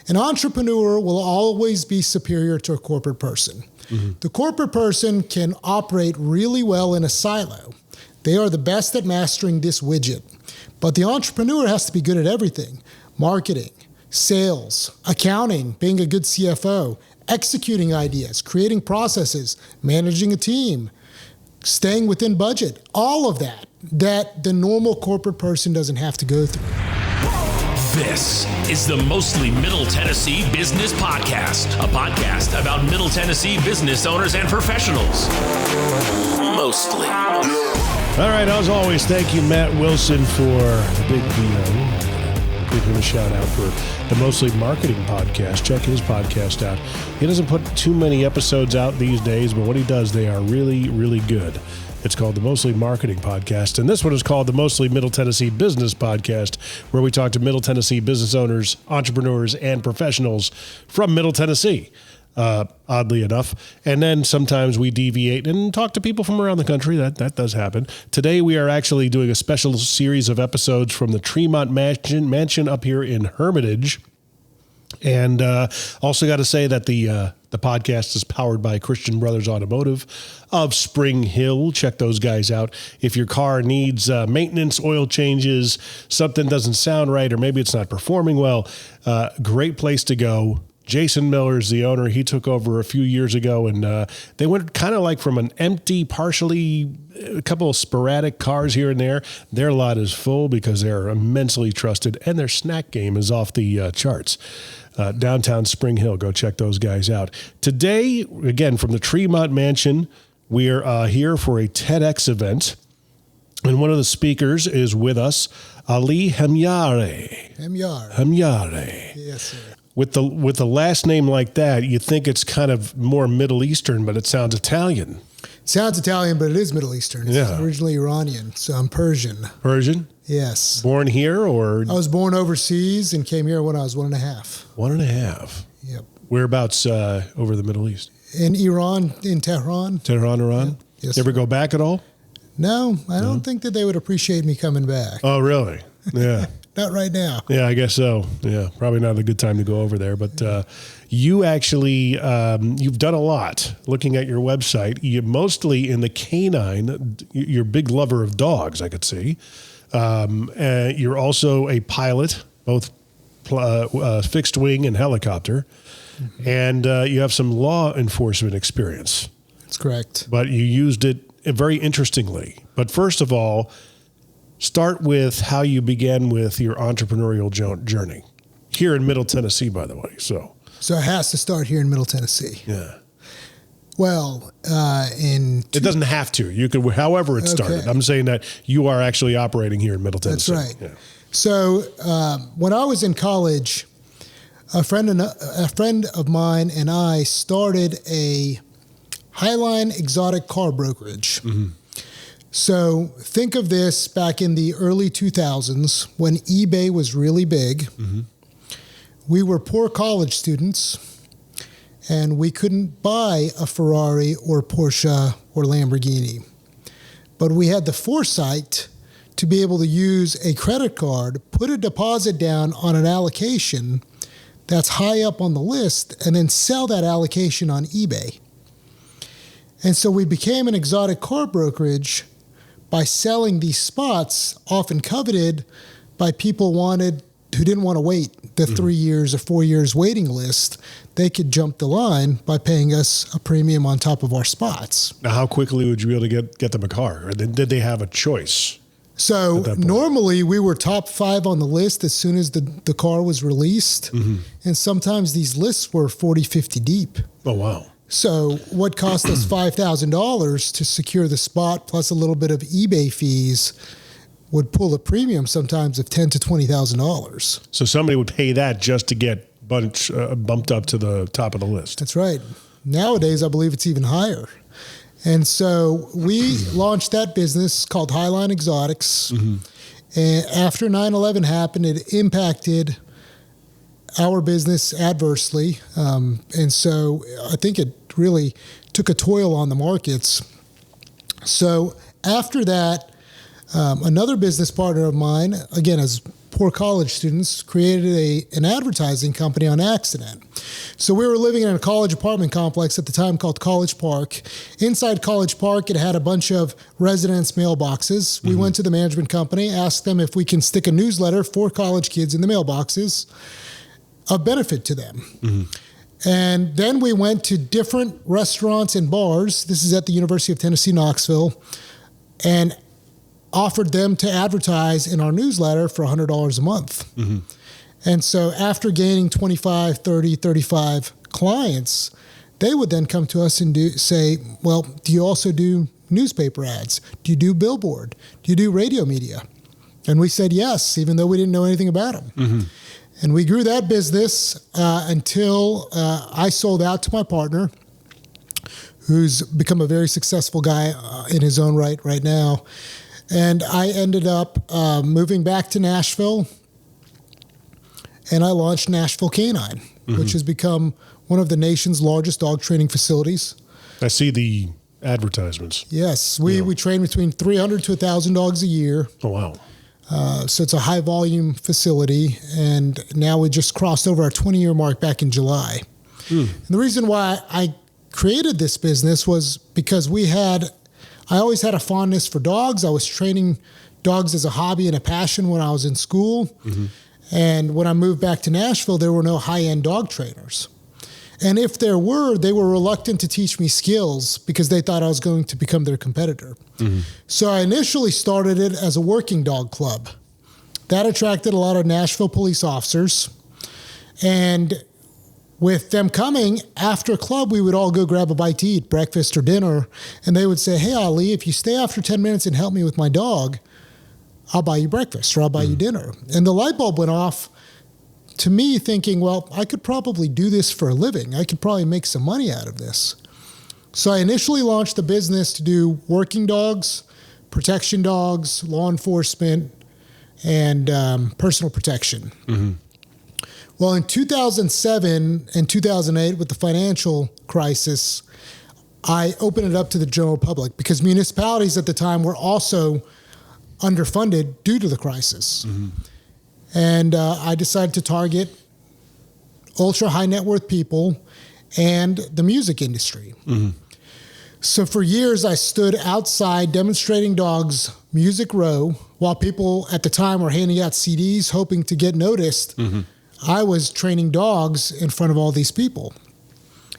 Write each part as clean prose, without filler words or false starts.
An entrepreneur will always be superior to a corporate person. Mm-hmm. The corporate person can operate really well in a silo. They are the best at mastering this widget. But the entrepreneur has to be good at everything: marketing, sales, accounting, being a good CFO, executing ideas, creating processes, managing a team, staying within budget, all of that the normal corporate person doesn't have to go through. This is the Mostly Middle Tennessee Business Podcast, a podcast about Middle Tennessee business owners and professionals. Mostly. All right, as always, thank you, Matt Wilson, for the big VO. Give him a shout out for the Mostly Marketing Podcast. Check his podcast out. He doesn't put too many episodes out these days, but what he does, they are really, really good. It's called the Mostly Marketing Podcast, and this one is called the Mostly Middle Tennessee Business Podcast, where we talk to Middle Tennessee business owners, entrepreneurs, and professionals from Middle Tennessee, oddly enough. And then sometimes we deviate and talk to people from around the country. That does happen. Today we are actually doing a special series of episodes from the Tremont Mansion up here in Hermitage. And also got to say that the podcast is powered by Christian Brothers Automotive of Spring Hill. Check those guys out. If your car needs maintenance, oil changes, something doesn't sound right, or maybe it's not performing well, great place to go. Jason Miller's the owner. He took over a few years ago, and they went kind of like from an empty, partially, a couple of sporadic cars here and there. Their lot is full because they're immensely trusted, and their snack game is off the charts. Downtown Spring Hill. Go check those guys out. Today, again, from the Tremont Mansion, we're here for a TEDx event, and one of the speakers is with us, Ali Hemyari. Hemyari. Yes, sir. With the last name like that, you think it's kind of more Middle Eastern, but it sounds Italian. Sounds Italian, but it is Middle Eastern. It's originally Iranian, so I'm Persian. Persian? Yes. Born here, or? I was born overseas and came here when I was 1.5. 1.5? Yep. Whereabouts over the Middle East? In Iran, in Tehran. Tehran, Iran? Yeah. Yes. You ever go back at all? No, I don't think that they would appreciate me coming back. Oh, really? Yeah. Not right now. Yeah, I guess so. Yeah, probably not a good time to go over there. But you actually, you've done a lot. Looking at your website, you're mostly in the canine. You're a big lover of dogs, I could see. You're also a pilot, both fixed wing and helicopter. Mm-hmm. And you have some law enforcement experience. That's correct. But you used it very interestingly. But first of all, start with how you began with your entrepreneurial journey here in Middle Tennessee, by the way. So it has to start here in Middle Tennessee. Yeah. Well, it doesn't have to. You could, however it started. Okay. I'm saying that you are actually operating here in Middle Tennessee. That's right. Yeah. So when I was in college, a friend of mine and I started a Highline exotic car brokerage. Mm-hmm. So think of this back in the early 2000s when eBay was really big. Mm-hmm. We were poor college students, and we couldn't buy a Ferrari or Porsche or Lamborghini. But we had the foresight to be able to use a credit card, put a deposit down on an allocation that's high up on the list, and then sell that allocation on eBay. And so we became an exotic car brokerage by selling these spots, often coveted by people who didn't want to wait the 3 years or 4 years waiting list. They could jump the line by paying us a premium on top of our spots. Now, how quickly would you be able to get them a car? Or did they have a choice? So normally we were top 5 on the list as soon as the car was released. Mm-hmm. And sometimes these lists were 40, 50 deep. Oh, wow. So what cost us $5,000 to secure the spot plus a little bit of eBay fees would pull a premium sometimes of $10,000 to $20,000. So somebody would pay that just to get bumped up to the top of the list. That's right. Nowadays, I believe it's even higher. And so we launched that business called Highline Exotics. Mm-hmm. And after 9/11 happened, it impacted our business adversely. And so I think it really took a toll on the markets. So after that, another business partner of mine, again, as poor college students, created an advertising company on accident. So we were living in a college apartment complex at the time called College Park. Inside College Park, it had a bunch of residence mailboxes. We went to the management company, asked them if we can stick a newsletter for college kids in the mailboxes of benefit to them. And then we went to different restaurants and bars. This is at the University of Tennessee, Knoxville, and offered them to advertise in our newsletter for $100 a month. And so after gaining 25, 30, 35 clients, they would then come to us and say, well, do you also do newspaper ads? Do you do billboard? Do you do radio media? And we said yes, even though we didn't know anything about them. And we grew that business until I sold out to my partner, who's become a very successful guy in his own right now. And I ended up moving back to Nashville, and I launched Nashville K-9, which has become one of the nation's largest dog training facilities. I see the advertisements. Yes, we train between 300 to 1,000 dogs a year. Oh, wow. So it's a high volume facility, and now we just crossed over our 20-year mark back in July. And the reason why I created this business was because I always had a fondness for dogs. I was training dogs as a hobby and a passion when I was in school. And when I moved back to Nashville, there were no high-end dog trainers. And if there were, they were reluctant to teach me skills because they thought I was going to become their competitor. So I initially started it as a working dog club. That attracted a lot of Nashville police officers. And with them coming, after club, we would all go grab a bite to eat, breakfast or dinner. And they would say, hey, Ali, if you stay after 10 minutes and help me with my dog, I'll buy you breakfast or I'll buy you dinner. And the light bulb went off to me thinking, well, I could probably do this for a living. I could probably make some money out of this. So I initially launched the business to do working dogs, protection dogs, law enforcement, and personal protection. Well, in 2007 and 2008, with the financial crisis, I opened it up to the general public because municipalities at the time were also underfunded due to the crisis. And I decided to target ultra high net worth people and the music industry. So for years, I stood outside demonstrating dogs, Music Row, while people at the time were handing out CDs, hoping to get noticed. I was training dogs in front of all these people.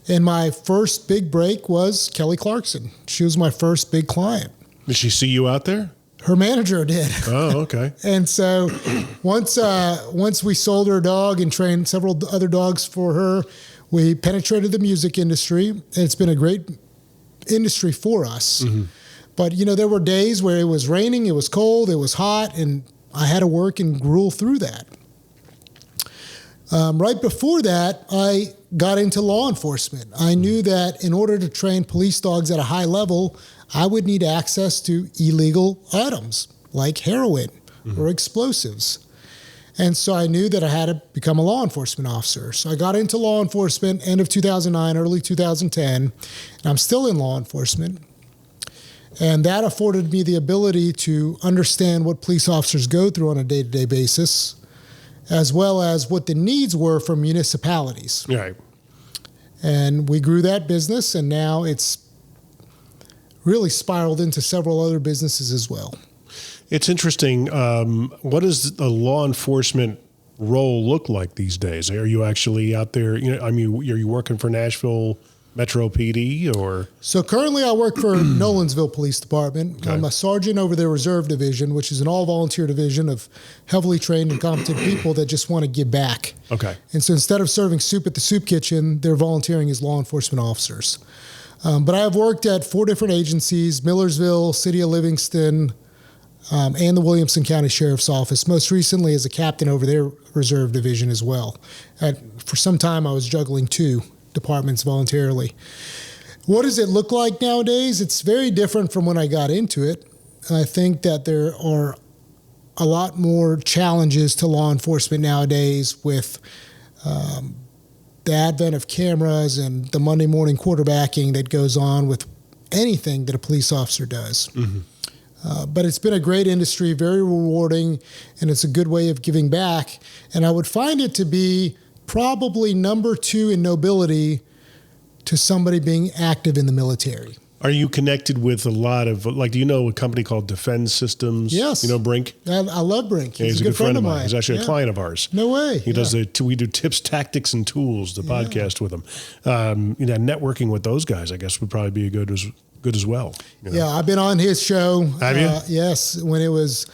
And my first big break was Kelly Clarkson. She was my first big client. Did she see you out there? Her manager did. Oh, okay. And so once we sold her dog and trained several other dogs for her, we penetrated the music industry. And it's been a great industry for us. But, there were days where it was raining, it was cold, it was hot, and I had to work and gruel through that. Right before that, I got into law enforcement. I knew that in order to train police dogs at a high level, I would need access to illegal items like heroin or explosives. And so I knew that I had to become a law enforcement officer. So I got into law enforcement end of 2009, early 2010, and I'm still in law enforcement. And that afforded me the ability to understand what police officers go through on a day-to-day basis, as well as what the needs were from municipalities. Right. And we grew that business, and now it's really spiraled into several other businesses as well. It's interesting. What does the law enforcement role look like these days? Are you actually out there? Are you working for Nashville Metro PD or? So currently I work for Nolensville Police Department. Okay. I'm a sergeant over their reserve division, which is an all-volunteer division of heavily trained and competent people that just want to give back. Okay. And so instead of serving soup at the soup kitchen, they're volunteering as law enforcement officers. But I have worked at 4 different agencies: Millersville, City of Livingston, and the Williamson County Sheriff's Office, most recently as a captain over their reserve division as well. For some time, I was juggling 2 departments voluntarily. What does it look like nowadays? It's very different from when I got into it. I think that there are a lot more challenges to law enforcement nowadays with the advent of cameras and the Monday morning quarterbacking that goes on with anything that a police officer does. But it's been a great industry, very rewarding, and it's a good way of giving back. And I would find it to be probably number 2 in nobility to somebody being active in the military. Are you connected with a lot of, like, do you know a company called Defense Systems? Yes. You know Brink? I love Brink. He's a good friend of mine. He's actually a client of ours. No way. He does we do tips, tactics, and tools, the podcast with him. Networking with those guys, I guess, would probably be good as well. You know? Yeah, I've been on his show. Have you? Yes, when it was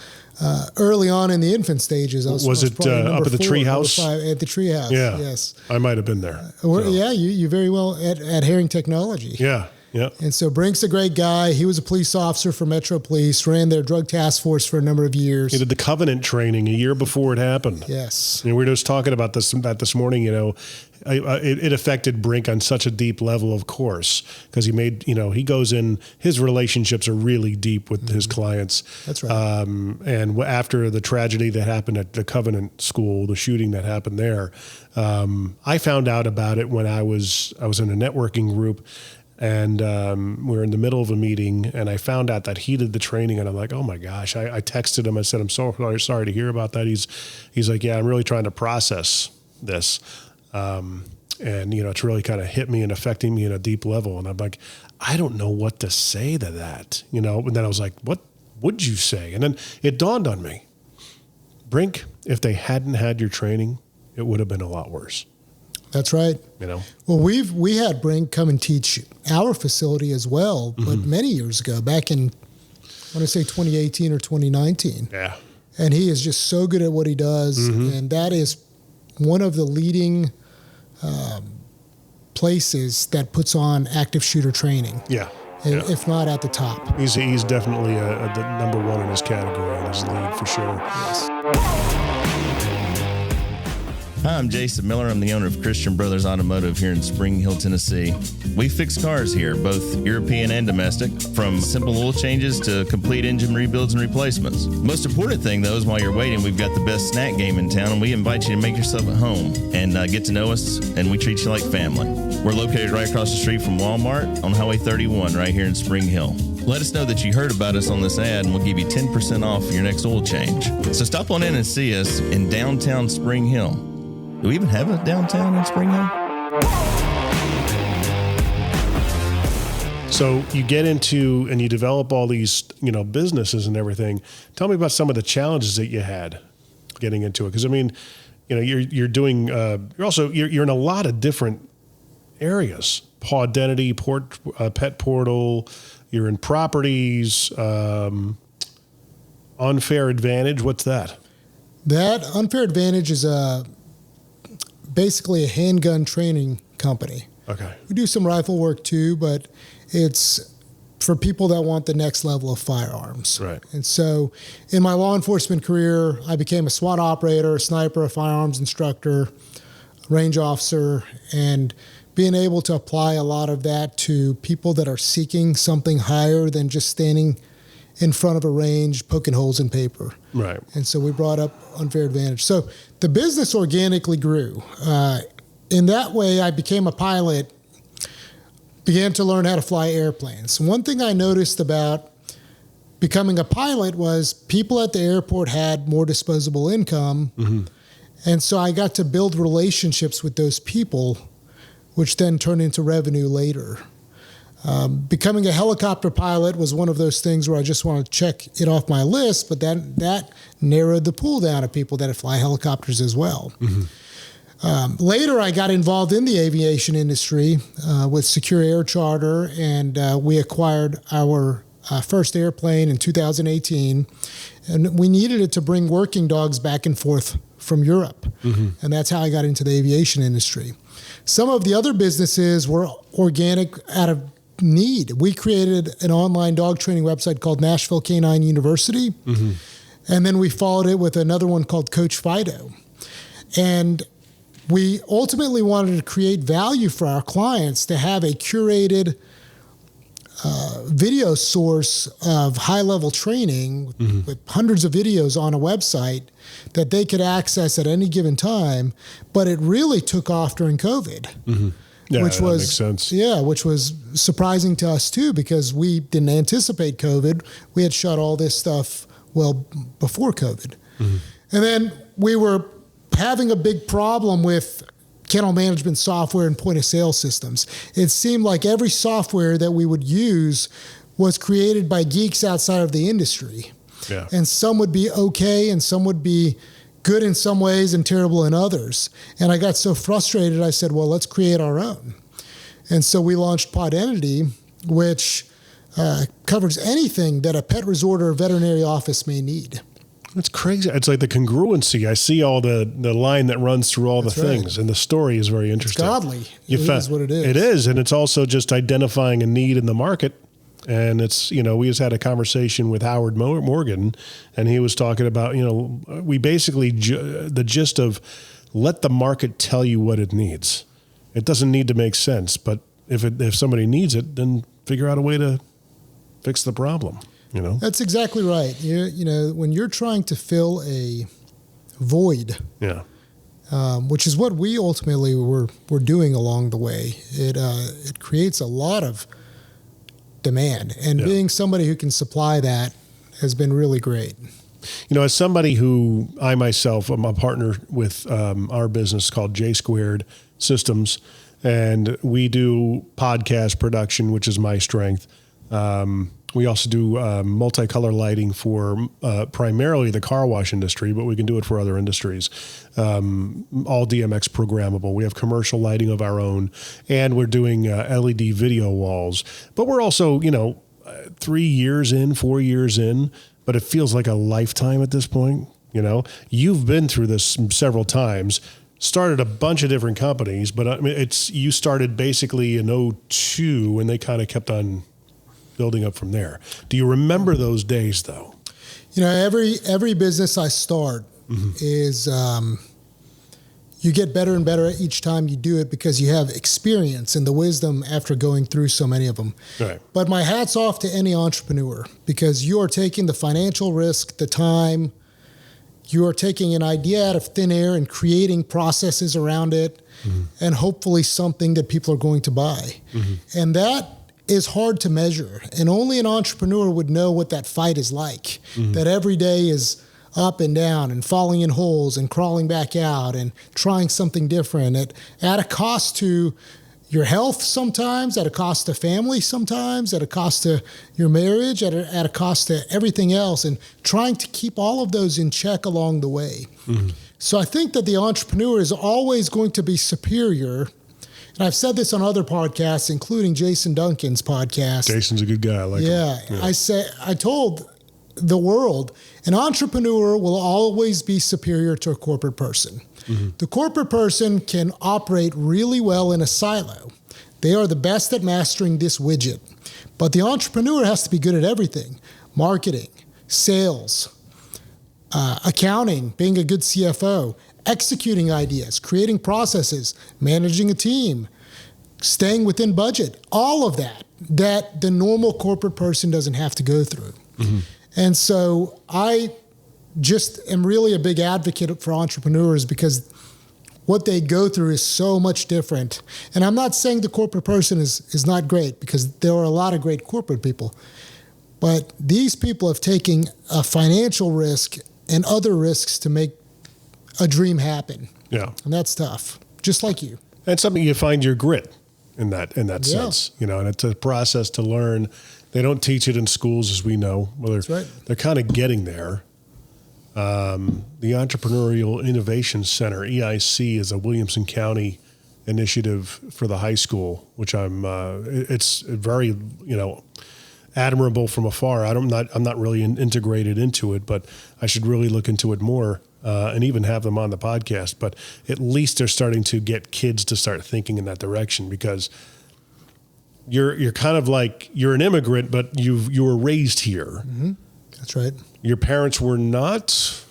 early on in the infant stages. Was it up at the treehouse? At the treehouse. Yeah. Yes. I might have been there. Yeah, you very well at Herring Technology. Yeah. Yeah. And so Brink's a great guy. He was a police officer for Metro Police, ran their drug task force for a number of years. He did the Covenant training a year before it happened. Yes. And we were just talking about this morning, it affected Brink on such a deep level, of course, because he goes in, his relationships are really deep with his clients. That's right. And after the tragedy that happened at the Covenant School, the shooting that happened there, I found out about it when I was in a networking group. And we were in the middle of a meeting, and I found out that he did the training, and I'm like, oh my gosh! I texted him. I said, I'm so sorry to hear about that. He's like, yeah, I'm really trying to process this, and it's really kind of hit me and affecting me in a deep level. And I'm like, I don't know what to say to that, And then I was like, what would you say? And then it dawned on me, Brink, if they hadn't had your training, it would have been a lot worse. That's right. Well, we had Brink come and teach our facility as well, but many years ago, back in, I want to say 2018 or 2019. Yeah. And he is just so good at what he does, and that is one of the leading places that puts on active shooter training. Yeah. If not at the top. He's definitely the number 1 in his category in his league for sure. Yes. Hi, I'm Jason Miller. I'm the owner of Christian Brothers Automotive here in Spring Hill, Tennessee. We fix cars here, both European and domestic, from simple oil changes to complete engine rebuilds and replacements. Most important thing, though, is while you're waiting, we've got the best snack game in town, and we invite you to make yourself at home and get to know us, and we treat you like family. We're located right across the street from Walmart on Highway 31 right here in Spring Hill. Let us know that you heard about us on this ad, and we'll give you 10% off your next oil change. So stop on in and see us in downtown Spring Hill. Do we even have a downtown in Spring Hill? So you get into and you develop all these, businesses and everything. Tell me about some of the challenges that you had getting into it. Because you're doing. You're in a lot of different areas. Paw Identity, Pet Portal. You're in properties. Unfair Advantage. What's that? That Unfair Advantage is basically a handgun training company. Okay. We do some rifle work too, but it's for people that want the next level of firearms. Right. And so in my law enforcement career, I became a SWAT operator, a sniper, a firearms instructor, range officer, and being able to apply a lot of that to people that are seeking something higher than just standing in front of a range, poking holes in paper. Right. And so we brought up Unfair Advantage. So the business organically grew. In that way, I became a pilot, began to learn how to fly airplanes. One thing I noticed about becoming a pilot was people at the airport had more disposable income. And so I got to build relationships with those people, which then turned into revenue later. Becoming a helicopter pilot was one of those things where I just wanted to check it off my list, but that narrowed the pool down of people that fly helicopters as well. Later, I got involved in the aviation industry with Secure Air Charter, and we acquired our first airplane in 2018, and we needed it to bring working dogs back and forth from Europe, and that's how I got into the aviation industry. Some of the other businesses were organic out of need. We created an online dog training website called Nashville K-9 University, and then we followed it with another one called Coach Fido. And we ultimately wanted to create value for our clients to have a curated video source of high-level training with hundreds of videos on a website that they could access at any given time, but it really took off during COVID. Yeah, which that was makes sense. Yeah, which was surprising to us too, because we didn't anticipate COVID. We had shut all this stuff well before COVID. Mm-hmm. And then we were having a big problem with kennel management software and point of sale systems. It seemed like every software that we would use was created by geeks outside of the industry. Yeah. And some would be okay and some would be good in some ways and terrible in others. And I got so frustrated, I said, well, let's create our own. And so we launched Podentity, which covers anything that a pet resort or veterinary office may need. It's crazy. It's like the congruency. I see all the line that runs through all That's the things, right. and the story is very interesting. It's godly. It is what it is. It is, and it's also just identifying a need in the market. And it's, we just had a conversation with Howard Morgan, and he was talking about, we basically, the gist of let the market tell you what it needs. It doesn't need to make sense, but if somebody needs it, then figure out a way to fix the problem, That's exactly right. When you're trying to fill a void, which is what we ultimately were doing along the way, it creates a lot of demand, and being somebody who can supply that has been really great. As somebody who I myself am a partner with our business called J Squared Systems, and we do podcast production, which is my strength. We also do multicolor lighting for primarily the car wash industry, but we can do it for other industries. All DMX programmable. We have commercial lighting of our own, and we're doing LED video walls. But we're also, 3 years in, 4 years in, but it feels like a lifetime at this point. You've been through this several times. Started a bunch of different companies, but you started basically in 2002, and they kind of kept on building up from there. Do you remember those days, though? Every business I start is you get better and better each time you do it because you have experience and the wisdom after going through so many of them. Right. But my hat's off to any entrepreneur, because you are taking the financial risk, the time. You are taking an idea out of thin air and creating processes around it, and hopefully something that people are going to buy. And that is hard to measure, and only an entrepreneur would know what that fight is like. That every day is up and down and falling in holes and crawling back out and trying something different at a cost to your health sometimes, at a cost to family sometimes, at a cost to your marriage, at a cost to everything else, and trying to keep all of those in check along the way. So I think that the entrepreneur is always going to be superior. And I've said this on other podcasts, including Jason Duncan's podcast. Jason's a good guy. I like him. Yeah. I told the world, an entrepreneur will always be superior to a corporate person. The corporate person can operate really well in a silo. They are the best at mastering this widget. But the entrepreneur has to be good at everything: marketing, sales, accounting, being a good CFO, executing ideas, creating processes, managing a team, staying within budget, all of that the normal corporate person doesn't have to go through. And so I just am really a big advocate for entrepreneurs, because what they go through is so much different. And I'm not saying the corporate person is not great, because there are a lot of great corporate people. But these people have taken a financial risk and other risks to make a dream happen. Yeah. And that's tough, just like you. And something you find your grit in that sense, and it's a process to learn. They don't teach it in schools, as we know. Well, That's right. They're kind of getting there. The Entrepreneurial Innovation Center, EIC, is a Williamson County initiative for the high school, which it's very, admirable from afar. I'm not really integrated into it, but I should really look into it more, and even have them on the podcast. But at least they're starting to get kids to start thinking in that direction, because you're kind of like, you're an immigrant, but you were raised here. That's right. Your parents were not.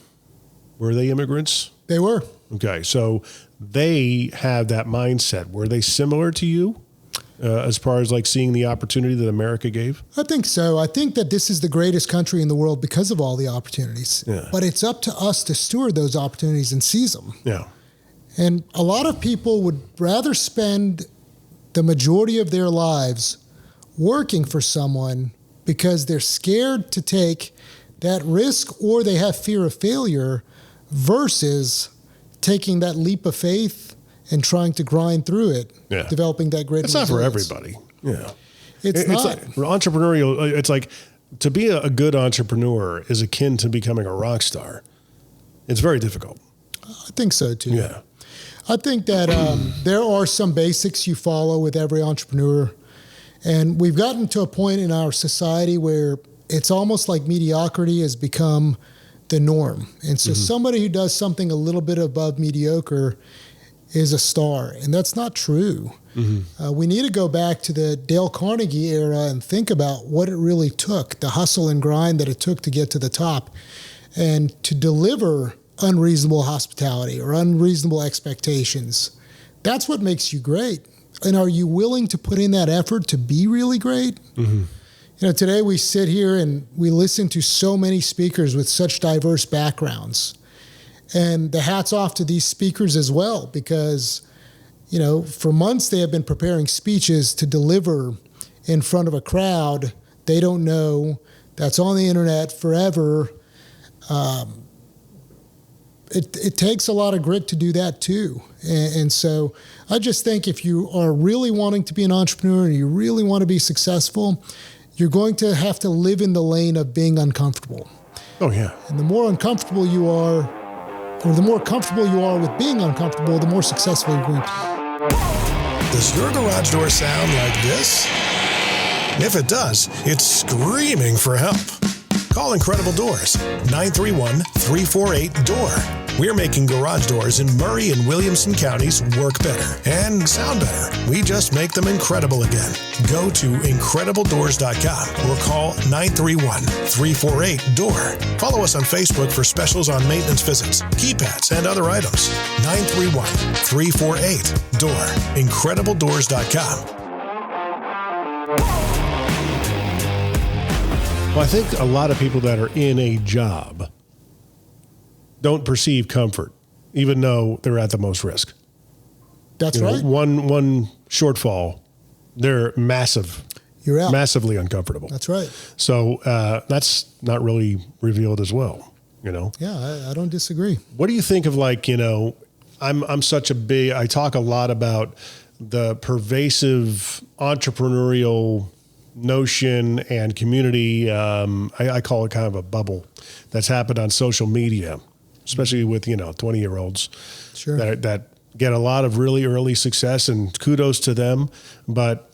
Were they immigrants? They were. Okay, so they have that mindset. Were they similar to you? As far as like seeing the opportunity that America gave? I think so. I think that this is the greatest country in the world because of all the opportunities. Yeah. But it's up to us to steward those opportunities and seize them. Yeah. And a lot of people would rather spend the majority of their lives working for someone because they're scared to take that risk or they have fear of failure versus taking that leap of faith and trying to grind through it, developing that great It's not for everybody. Yeah. It's not. Like entrepreneurial. It's like to be a good entrepreneur is akin to becoming a rock star. It's very difficult. I think so too. Yeah. I think that there are some basics you follow with every entrepreneur. And we've gotten to a point in our society where it's almost like mediocrity has become the norm. And so somebody who does something a little bit above mediocre is a star. And that's not true. We need to go back to the Dale Carnegie era and think about what it really took, the hustle and grind that it took to get to the top and to deliver unreasonable hospitality or unreasonable expectations. That's what makes you great. And are you willing to put in that effort to be really great? You know, today we sit here and we listen to so many speakers with such diverse backgrounds. And the hat's off to these speakers as well, because, you know, for months they have been preparing speeches to deliver in front of a crowd they don't know, that's on the internet forever. It takes a lot of grit to do that too. And so I just think if you are really wanting to be an entrepreneur and you really want to be successful, you're going to have to live in the lane of being uncomfortable. Oh, yeah. And the more uncomfortable you are, or the more comfortable you are with being uncomfortable, the more successful you're going to be. Does your garage door sound like this? If it does, it's screaming for help. Call Incredible Doors, 931-348-DOOR. We're making garage doors in Murray and Williamson counties work better and sound better. We just make them incredible again. Go to IncredibleDoors.com or call 931-348-DOOR. Follow us on Facebook for specials on maintenance visits, keypads, and other items. 931-348-DOOR. IncredibleDoors.com. Well, I think a lot of people that are in a job don't perceive comfort, even though they're at the most risk. That's right. One shortfall, they're massive. You're out. Massively uncomfortable. That's right. So that's not really revealed as well, you know? Yeah, I don't disagree. What do you think of, like, you know, I talk a lot about the pervasive entrepreneurial notion and community. I call it kind of a bubble that's happened on social media, especially with, 20-year-olds Sure. that get a lot of really early success, and kudos to them, but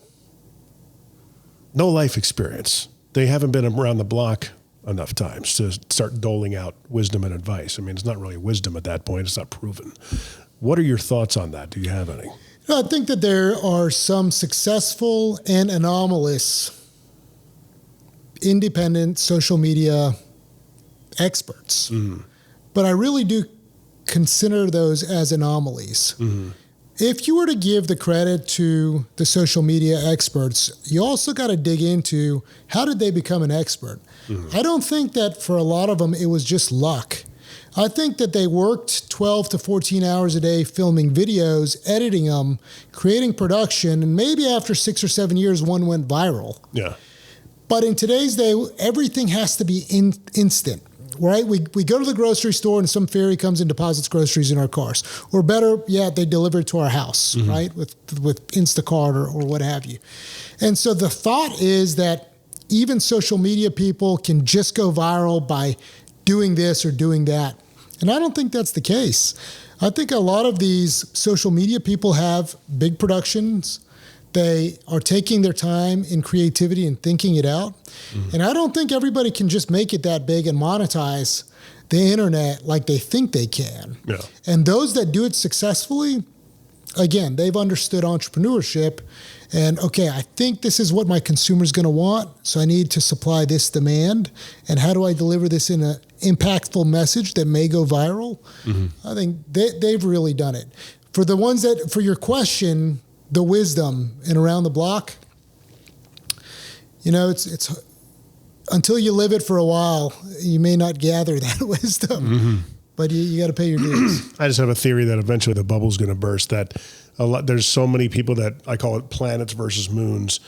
no life experience. They haven't been around the block enough times to start doling out wisdom and advice. I mean, it's not really wisdom at that point. It's not proven. What are your thoughts on that? Do you have any? I think that there are some successful and anomalous independent social media experts. But I really do consider those as anomalies. If you were to give the credit to the social media experts, you also got to dig into how did they become an expert? I don't think that for a lot of them it was just luck. I think that they worked 12 to 14 hours a day filming videos, editing them, creating production, and maybe after 6 or 7 years, one went viral. Yeah. But in today's day, everything has to be instant, right? We go to the grocery store and some fairy comes and deposits groceries in our cars. Or better yet, they deliver it to our house, right? With Instacart or what have you. And so the thought is that even social media people can just go viral by doing this or doing that. And I don't think that's the case. I think a lot of these social media people have big productions. They are taking their time in creativity and thinking it out. And I don't think everybody can just make it that big and monetize the internet like they think they can. Yeah. And those that do it successfully, again, they've understood entrepreneurship and, okay, I think this is what my consumer's going to want, so I need to supply this demand. And how do I deliver this in an impactful message that may go viral? I think they've really done it. For the ones that, for your question, the wisdom and around the block, it's until you live it for a while, you may not gather that wisdom. But you got to pay your dues. I just have a theory that eventually the bubble's going to burst, that There's so many people that I call it planets versus moons.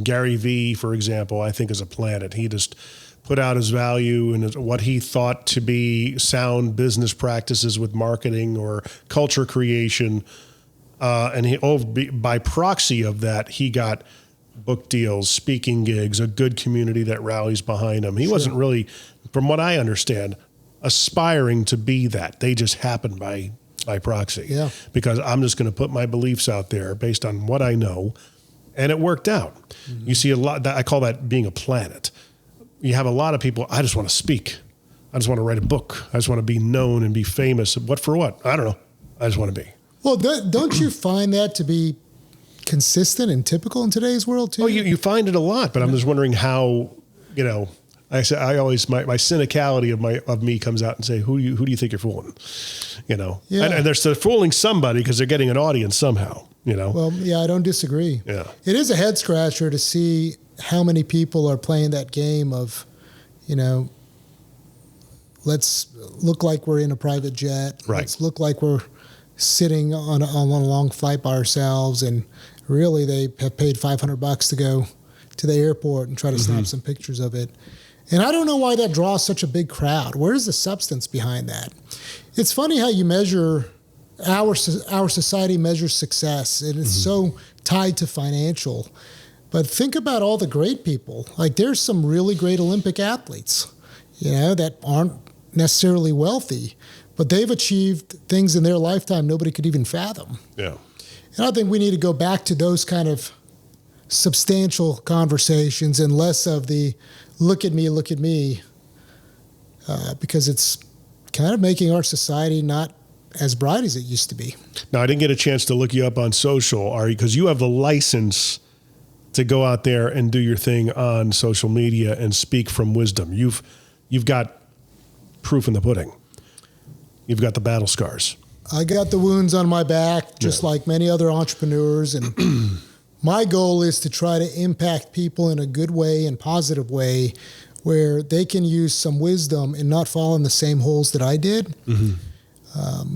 Gary Vee, for example, I think is a planet. He just put out his value and what he thought to be sound business practices with marketing or culture creation. And by proxy of that, he got book deals, speaking gigs, a good community that rallies behind him. He wasn't really, from what I understand, aspiring to be that. They just happened by proxy. Yeah. Because I'm just going to put my beliefs out there based on what I know, and it worked out. Mm-hmm. You see a lot, I call that being a planet. You have a lot of people, I just want to speak. I just want to write a book. I just want to be known and be famous. What for what? I don't know. I just want to be. Well, don't you find that to be consistent and typical in today's world too? Oh, you find it a lot, but I'm just wondering how, I always, my cynicality of me comes out and say, who do you think you're fooling? Yeah. And they're still fooling somebody because they're getting an audience somehow, Well, yeah, I don't disagree. Yeah. It is a head scratcher to see how many people are playing that game of, let's look like we're in a private jet. Right. Let's look like we're sitting on a long flight by ourselves. And really they have paid $500 to go to the airport and try to snap some pictures of it. And I don't know why that draws such a big crowd. Where's the substance behind that? It's funny how you measure, our society measures success, and it's so tied to financial. But think about all the great people. Like there's some really great Olympic athletes, that aren't necessarily wealthy, but they've achieved things in their lifetime nobody could even fathom. Yeah. And I think we need to go back to those kind of substantial conversations and less of the look at me, because it's kind of making our society not as bright as it used to be. Now, I didn't get a chance to look you up on social, Ari, because you have the license to go out there and do your thing on social media and speak from wisdom. You've got proof in the pudding. You've got the battle scars. I got the wounds on my back, just like many other entrepreneurs. And my goal is to try to impact people in a good way and positive way where they can use some wisdom and not fall in the same holes that I did.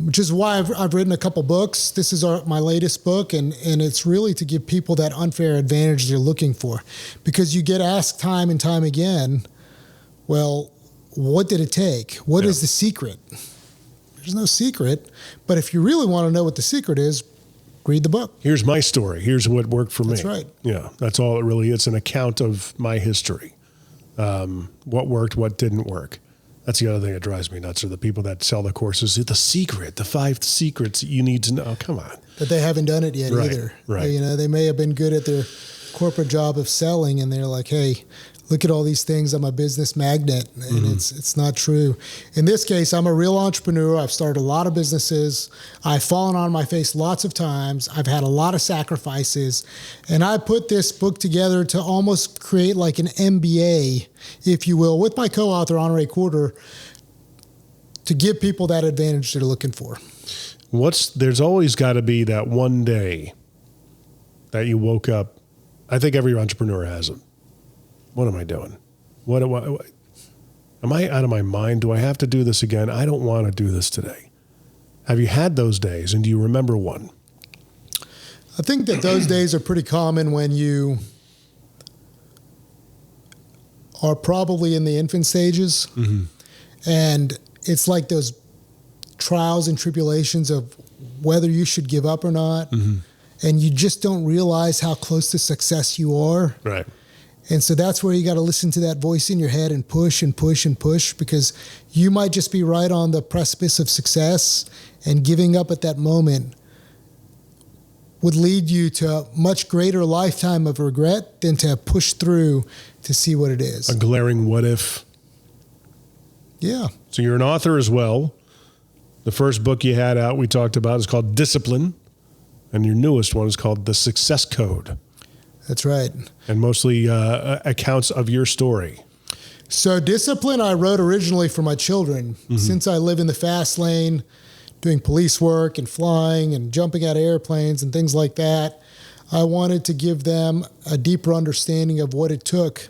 Which is why I've written a couple books. This is my latest book, and it's really to give people that unfair advantage they're looking for. Because you get asked time and time again, well, what did it take? What is the secret? There's no secret, but if you really want to know what the secret is, read the book. Here's my story. Here's what worked for me. That's right. Yeah, that's all it really is. It's an account of my history. What worked, what didn't work. That's the other thing that drives me nuts are the people that sell the courses. The secret, the 5 secrets you need to know. Oh, come on. But they haven't done it yet either. Right. They may have been good at their corporate job of selling, and they're like, hey, look at all these things. I'm a business magnet, and it's not true. In this case, I'm a real entrepreneur. I've started a lot of businesses. I've fallen on my face lots of times. I've had a lot of sacrifices, and I put this book together to almost create like an MBA, if you will, with my co-author, Honoré Quarter, to give people that advantage they're looking for. There's always got to be that one day that you woke up. I think every entrepreneur has them. What am I doing? What am I out of my mind? Do I have to do this again? I don't want to do this today. Have you had those days, and do you remember one? I think that those days are pretty common when you are probably in the infant stages, and it's like those trials and tribulations of whether you should give up or not, and you just don't realize how close to success you are. Right. And so that's where you got to listen to that voice in your head and push and push and push, because you might just be right on the precipice of success, and giving up at that moment would lead you to a much greater lifetime of regret than to push through to see what it is. A glaring what if. Yeah. So you're an author as well. The first book you had out we talked about is called Discipline, and your newest one is called The Success Code. That's right. And mostly accounts of your story. So Discipline I wrote originally for my children. Since I live in the fast lane, doing police work and flying and jumping out of airplanes and things like that, I wanted to give them a deeper understanding of what it took.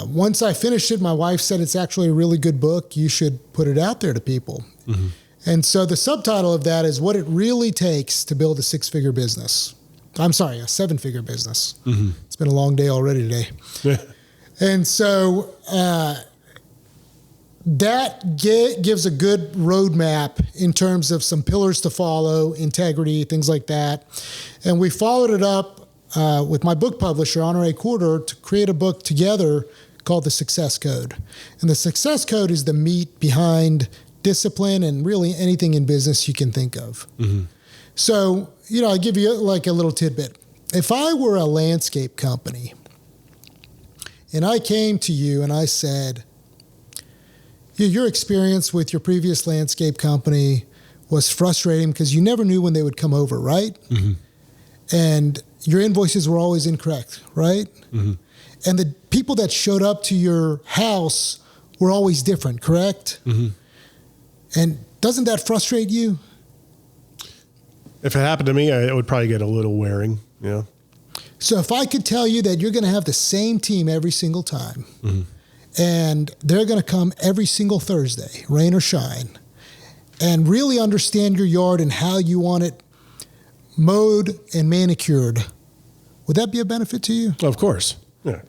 Once I finished it, my wife said, it's actually a really good book. You should put it out there to people. And so the subtitle of that is what it really takes to build a 6-figure business. I'm sorry, a 7-figure business. Mm-hmm. It's been a long day already today. Yeah. And so that gives a good roadmap in terms of some pillars to follow, integrity, things like that. And we followed it up with my book publisher, Honore Corder, to create a book together called The Success Code. And the Success Code is the meat behind discipline and really anything in business you can think of. Mm-hmm. So, I'll give you like a little tidbit. If I were a landscape company and I came to you and I said, your experience with your previous landscape company was frustrating because you never knew when they would come over, right? Mm-hmm. And your invoices were always incorrect, right? Mm-hmm. And the people that showed up to your house were always different, correct? Mm-hmm. And doesn't that frustrate you? If it happened to me, it would probably get a little wearing, yeah. So if I could tell you that you're going to have the same team every single time, mm-hmm. and they're going to come every single Thursday, rain or shine, and really understand your yard and how you want it mowed and manicured, would that be a benefit to you? Of course, yeah.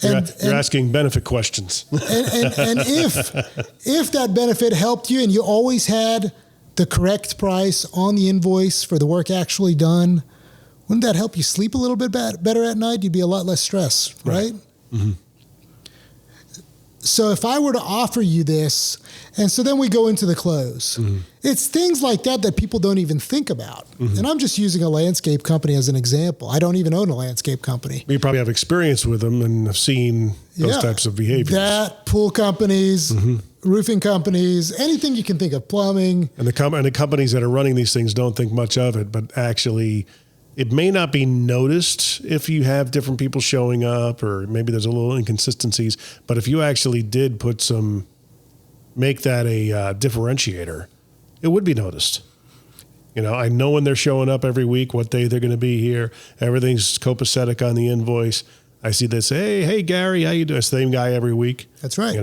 You're asking benefit questions. and if that benefit helped you and you always had the correct price on the invoice for the work actually done, wouldn't that help you sleep a little bit better at night? You'd be a lot less stressed, right? Mm-hmm. So if I were to offer you this, and so then we go into the close, mm-hmm. it's things like that people don't even think about. Mm-hmm. And I'm just using a landscape company as an example. I don't even own a landscape company. You probably have experience with them and have seen those types of behaviors. That, pool companies, mm-hmm. roofing companies, anything you can think of, plumbing. And the companies that are running these things don't think much of it, but actually it may not be noticed if you have different people showing up, or maybe there's a little inconsistencies, but if you actually did make that a differentiator, it would be noticed. I know when they're showing up every week, what day they're going to be here. Everything's copacetic on the invoice. I see this, hey, Gary, how you doing? Same guy every week. That's right.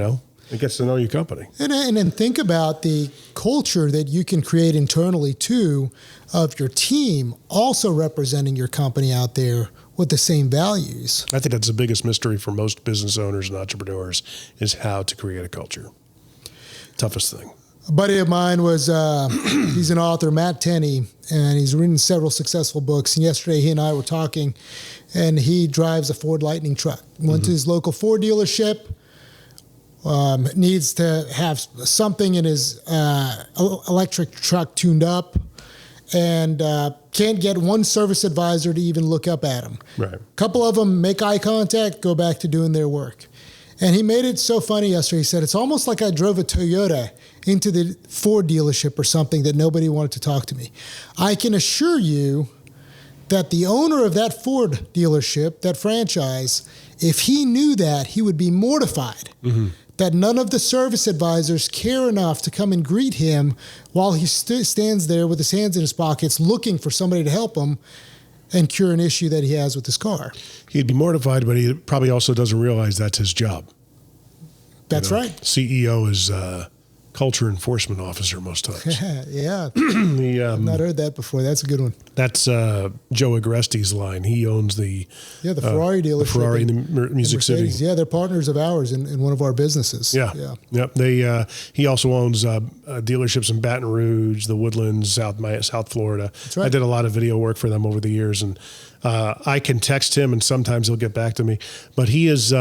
It gets to know your company. And then think about the culture that you can create internally, too, of your team also representing your company out there with the same values. I think that's the biggest mystery for most business owners and entrepreneurs is how to create a culture. Toughest thing. A buddy of mine was, he's an author, Matt Tenney, and he's written several successful books. And yesterday he and I were talking, and he drives a Ford Lightning truck. Went to his local Ford dealership. Needs to have something in his electric truck tuned up, and can't get one service advisor to even look up at him. Right. A couple of them make eye contact, go back to doing their work. And he made it so funny yesterday. He said, it's almost like I drove a Toyota into the Ford dealership or something that nobody wanted to talk to me. I can assure you that the owner of that Ford dealership, that franchise, if he knew that, he would be mortified that none of the service advisors care enough to come and greet him while he stands there with his hands in his pockets looking for somebody to help him and cure an issue that he has with his car. He'd be mortified, but he probably also doesn't realize that's his job. That's right. CEO is culture enforcement officer most times. Yeah. I've not heard that before. That's a good one. That's Joe Agresti's line. He owns the Ferrari dealership. The Ferrari in the Music City. Yeah, they're partners of ours in one of our businesses. Yeah. Yep. He also owns dealerships in Baton Rouge, the Woodlands, South Florida. That's right. I did a lot of video work for them over the years, and I can text him, and sometimes he'll get back to me. But he is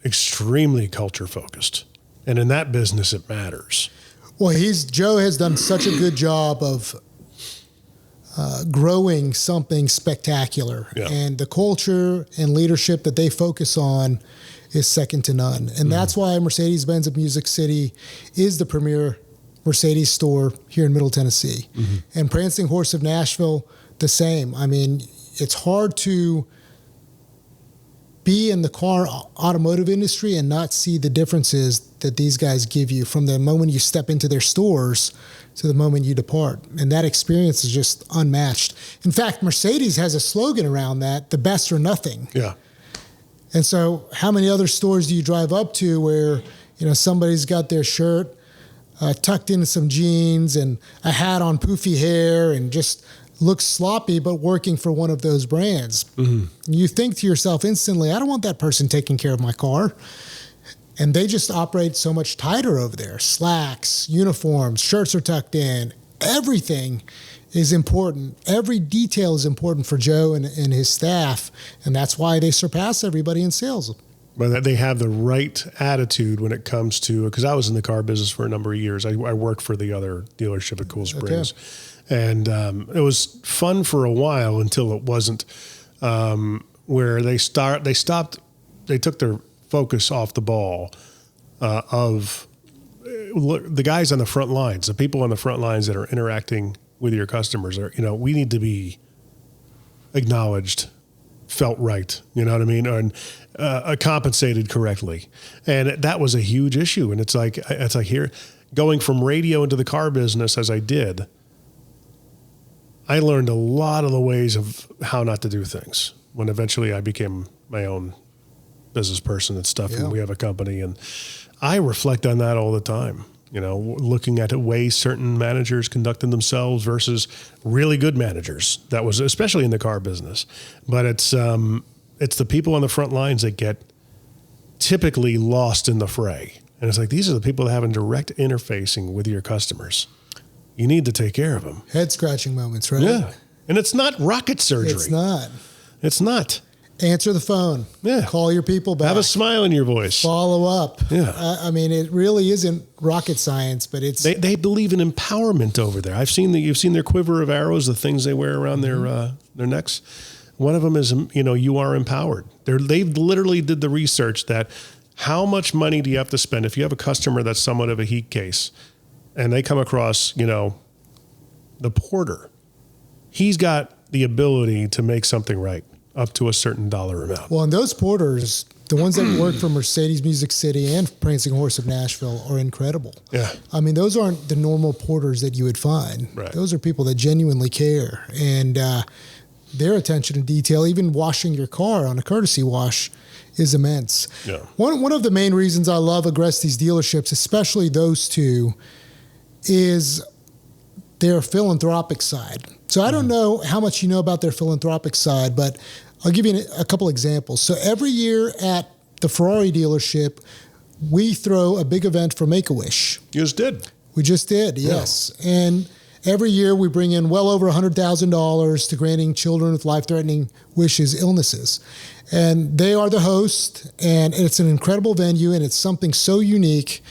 extremely culture focused. And in that business, it matters. Well, Joe has done such a good job of growing something spectacular. Yeah. And the culture and leadership that they focus on is second to none. And that's why Mercedes-Benz of Music City is the premier Mercedes store here in Middle Tennessee. And Prancing Horse of Nashville, the same. I mean, it's hard to be in the car automotive industry and not see the differences that these guys give you from the moment you step into their stores to the moment you depart. And that experience is just unmatched. In fact, Mercedes has a slogan around that, the best or nothing. Yeah. And so how many other stores do you drive up to where, somebody's got their shirt tucked into some jeans and a hat on poofy hair and just looks sloppy, but working for one of those brands. Mm-hmm. You think to yourself instantly, I don't want that person taking care of my car. And they just operate so much tighter over there. Slacks, uniforms, shirts are tucked in. Everything is important. Every detail is important for Joe and his staff. And that's why they surpass everybody in sales. But they have the right attitude when it comes to, because I was in the car business for a number of years. I worked for the other dealership at Cool Springs. Okay. And it was fun for a while until it wasn't, where they took their focus off the ball of the guys on the front lines, the people on the front lines that are interacting with your customers. We need to be acknowledged, felt right, you know what I mean, and compensated correctly. And that was a huge issue. And it's like here, going from radio into the car business as I did, I learned a lot of the ways of how not to do things when eventually I became my own business person and stuff. Yeah. And we have a company, and I reflect on that all the time, looking at the way certain managers conducted themselves versus really good managers. That was especially in the car business, but it's the people on the front lines that get typically lost in the fray. And it's like, these are the people that have direct interfacing with your customers. You need to take care of them. Head scratching moments, right? Yeah. And it's not rocket surgery. It's not. Answer the phone. Yeah. Call your people back. Have a smile in your voice. Follow up. Yeah. It really isn't rocket science, but it's... They believe in empowerment over there. You've seen their quiver of arrows, the things they wear around their necks. One of them is, you are empowered. They've literally did the research that how much money do you have to spend if you have a customer that's somewhat of a heat case and they come across, the porter. He's got the ability to make something right up to a certain dollar amount. Well, and those porters, the ones that work for Mercedes Music City and Prancing Horse of Nashville, are incredible. Yeah. Those aren't the normal porters that you would find. Right. Those are people that genuinely care. And their attention to detail, even washing your car on a courtesy wash, is immense. Yeah. One of the main reasons I love Agresty's dealerships, especially those two, is their philanthropic side. So I don't know how much you know about their philanthropic side, but I'll give you a couple examples. So every year at the Ferrari dealership, we throw a big event for Make-A-Wish. You just did. We just did, yes. Yeah. And every year we bring in well over $100,000 to granting children with life-threatening wishes, illnesses. And they are the host, and it's an incredible venue, and it's something so unique.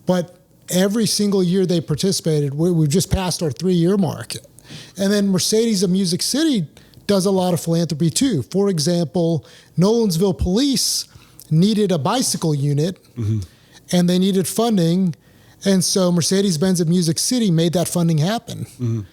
But every single year they participated, we've just passed our 3-year mark. And then Mercedes of Music City does a lot of philanthropy too. For example, Nolensville Police needed a bicycle unit, and they needed funding. And so Mercedes-Benz of Music City made that funding happen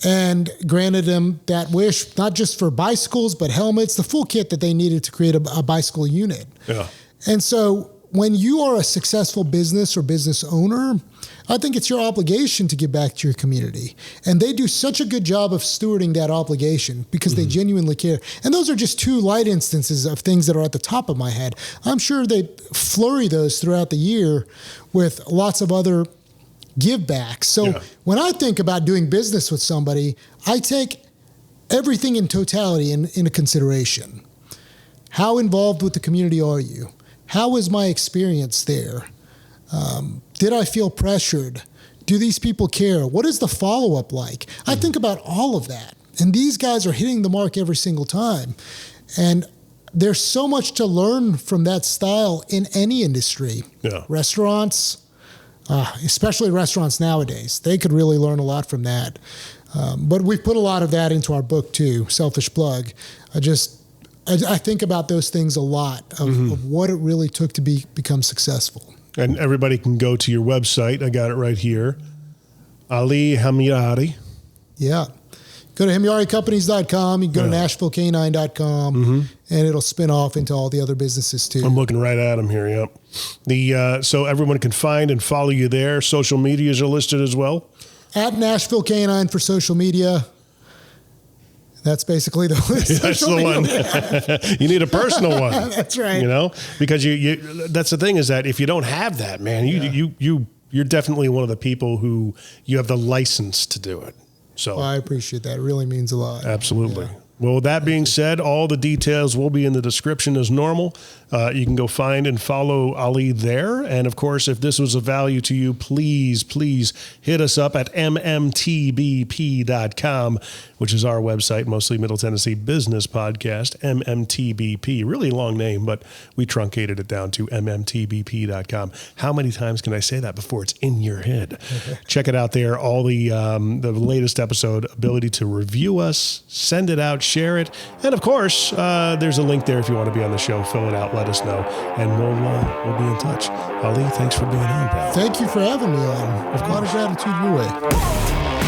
and granted them that wish, not just for bicycles, but helmets, the full kit that they needed to create a bicycle unit. Yeah. And so when you are a successful business or business owner, I think it's your obligation to give back to your community. And they do such a good job of stewarding that obligation because they genuinely care. And those are just two light instances of things that are at the top of my head. I'm sure they flurry those throughout the year with lots of other give backs. So when I think about doing business with somebody, I take everything in totality into consideration. How involved with the community are you? How was my experience there? Did I feel pressured? Do these people care? What is the follow-up like? I think about all of that. And these guys are hitting the mark every single time. And there's so much to learn from that style in any industry. Yeah. Restaurants, especially restaurants nowadays, they could really learn a lot from that. But we've put a lot of that into our book too, Selfish Plug. I think about those things a lot of what it really took to become successful. And everybody can go to your website. I got it right here. Ali Hemyari. Yeah. Go to HemyariCompanies.com. You can go to NashvilleK9.com, and it'll spin off into all the other businesses too. I'm looking right at them here, yep. So everyone can find and follow you there. Social medias are listed as well. At Nashville K-9 for social media. That's basically the that's the one. You need a personal one. That's right. Because you that's the thing is that if you don't have that, man, you you're definitely one of the people who you have the license to do it. So Well, I appreciate that. It really means a lot. absolutely. Yeah. Well, with that being said, all the details will be in the description as normal. You can go find and follow Ali there. And of course, if this was of value to you, please hit us up at mmtbp.com, which is our website, mostly Middle Tennessee Business Podcast, MMTBP. Really long name, but we truncated it down to mmtbp.com. How many times can I say that before it's in your head? Check it out there. All the latest episode, ability to review us, send it out, share it. And of course, there's a link there if you want to be on the show. Fill it out, let us know, and we'll be in touch. Ali, thanks for being on, pal. Thank you for having me on. A lot of gratitude your way.